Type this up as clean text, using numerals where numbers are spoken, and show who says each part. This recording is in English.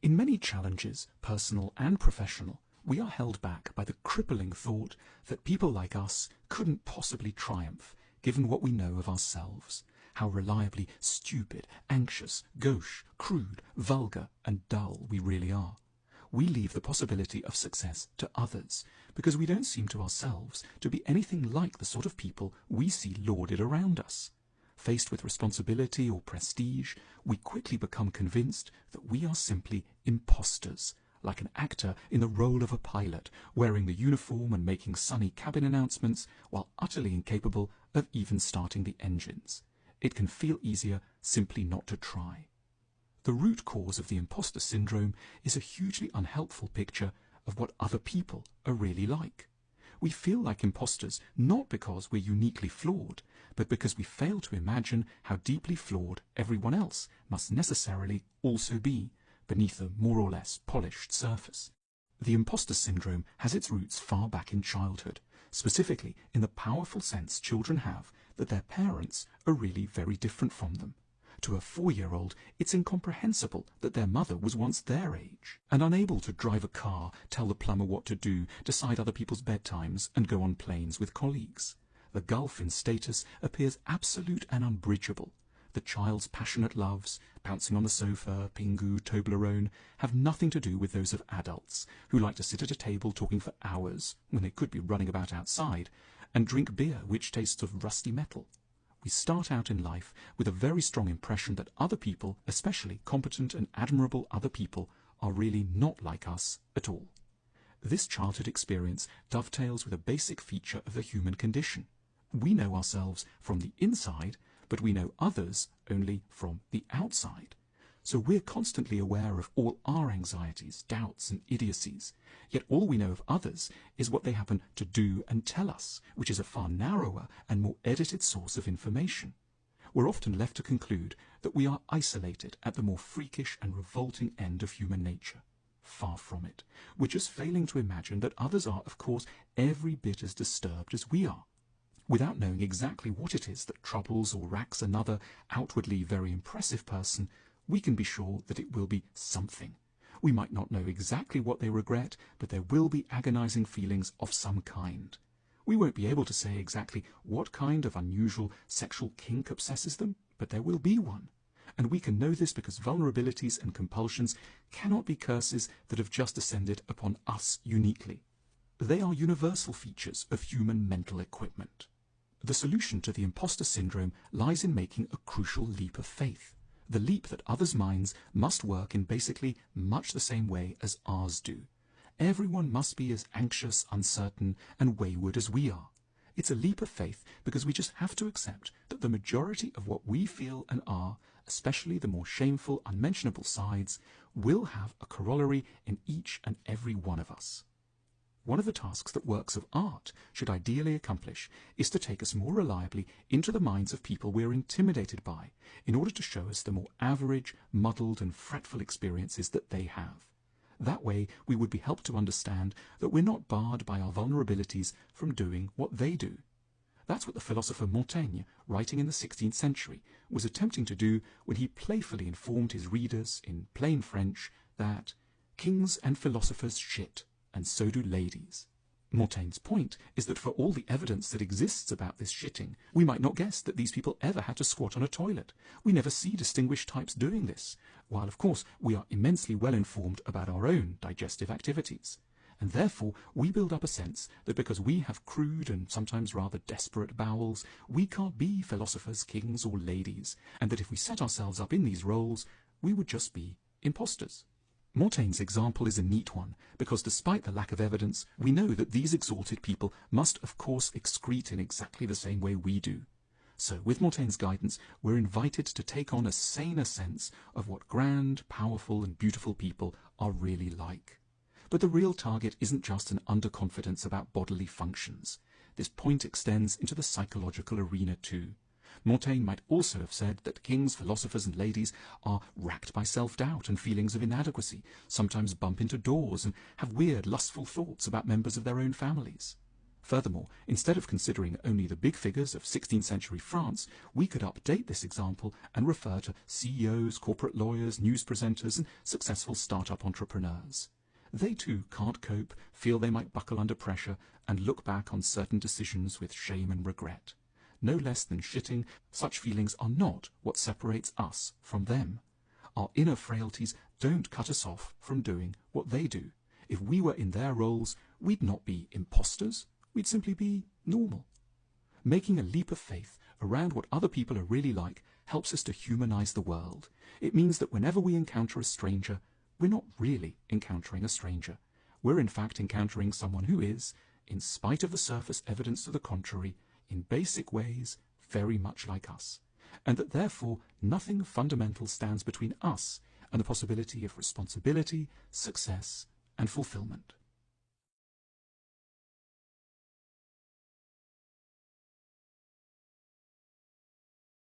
Speaker 1: In many challenges, personal and professional, we are held back by the crippling thought that people like us couldn't possibly triumph, given what we know of ourselves, how reliably stupid, anxious, gauche, crude, vulgar, and dull we really are. We leave the possibility of success to others, because we don't seem to ourselves to be anything like the sort of people we see lauded around us. Faced with responsibility or prestige, we quickly become convinced that we are simply imposters, like an actor in the role of a pilot, wearing the uniform and making sunny cabin announcements while utterly incapable of even starting the engines. It can feel easier simply not to try. The root cause of the imposter syndrome is a hugely unhelpful picture of what other people are really like. We feel like imposters not because we're uniquely flawed, but because we fail to imagine how deeply flawed everyone else must necessarily also be, beneath a more or less polished surface. The imposter syndrome has its roots far back in childhood, specifically in the powerful sense children have that their parents are really very different from them. To a 4-year-old, it's incomprehensible that their mother was once their age, and unable to drive a car, tell the plumber what to do, decide other people's bedtimes, and go on planes with colleagues. The gulf in status appears absolute and unbridgeable. The child's passionate loves, bouncing on the sofa, Pingu, Toblerone, have nothing to do with those of adults, who like to sit at a table talking for hours, when they could be running about outside, and drink beer which tastes of rusty metal. We start out in life with a very strong impression that other people, especially competent and admirable other people, are really not like us at all. This childhood experience dovetails with a basic feature of the human condition. We know ourselves from the inside, but we know others only from the outside. So we're constantly aware of all our anxieties, doubts, and idiocies, yet all we know of others is what they happen to do and tell us, which is a far narrower and more edited source of information. We're often left to conclude that we are isolated at the more freakish and revolting end of human nature. Far from it. We're just failing to imagine that others are, of course, every bit as disturbed as we are. Without knowing exactly what it is that troubles or racks another outwardly very impressive person, we can be sure that it will be something. We might not know exactly what they regret, but there will be agonizing feelings of some kind. We won't be able to say exactly what kind of unusual sexual kink obsesses them, but there will be one. And we can know this because vulnerabilities and compulsions cannot be curses that have just descended upon us uniquely. They are universal features of human mental equipment. The solution to the imposter syndrome lies in making a crucial leap of faith. The leap that others' minds must work in basically much the same way as ours do. Everyone must be as anxious, uncertain, and wayward as we are. It's a leap of faith because we just have to accept that the majority of what we feel and are, especially the more shameful, unmentionable sides, will have a corollary in each and every one of us. One of the tasks that works of art should ideally accomplish is to take us more reliably into the minds of people we're intimidated by, in order to show us the more average, muddled, and fretful experiences that they have. That way we would be helped to understand that we're not barred by our vulnerabilities from doing what they do. That's what the philosopher Montaigne, writing in the 16th century, was attempting to do when he playfully informed his readers, in plain French, that kings and philosophers shit, and so do ladies. Montaigne's point is that for all the evidence that exists about this shitting, we might not guess that these people ever had to squat on a toilet. We never see distinguished types doing this, while of course we are immensely well informed about our own digestive activities. And therefore we build up a sense that because we have crude and sometimes rather desperate bowels, we can't be philosophers, kings, or ladies, and that if we set ourselves up in these roles, we would just be imposters. Montaigne's example is a neat one, because despite the lack of evidence, we know that these exalted people must of course excrete in exactly the same way we do. So with Montaigne's guidance, we're invited to take on a saner sense of what grand, powerful, and beautiful people are really like. But the real target isn't just an underconfidence about bodily functions. This point extends into the psychological arena too. Montaigne might also have said that kings, philosophers, and ladies are racked by self-doubt and feelings of inadequacy, sometimes bump into doors and have weird, lustful thoughts about members of their own families. Furthermore, instead of considering only the big figures of 16th century France, we could update this example and refer to CEOs, corporate lawyers, news presenters, and successful startup entrepreneurs. They too can't cope, feel they might buckle under pressure, and look back on certain decisions with shame and regret. No less than shitting, such feelings are not what separates us from them. Our inner frailties don't cut us off from doing what they do. If we were in their roles, we'd not be imposters. We'd simply be normal. Making a leap of faith around what other people are really like helps us to humanize the world. It means that whenever we encounter a stranger, we're not really encountering a stranger. We're in fact encountering someone who is, in spite of the surface evidence to the contrary, in basic ways very much like us, and that therefore nothing fundamental stands between us and the possibility of responsibility, success, and fulfillment.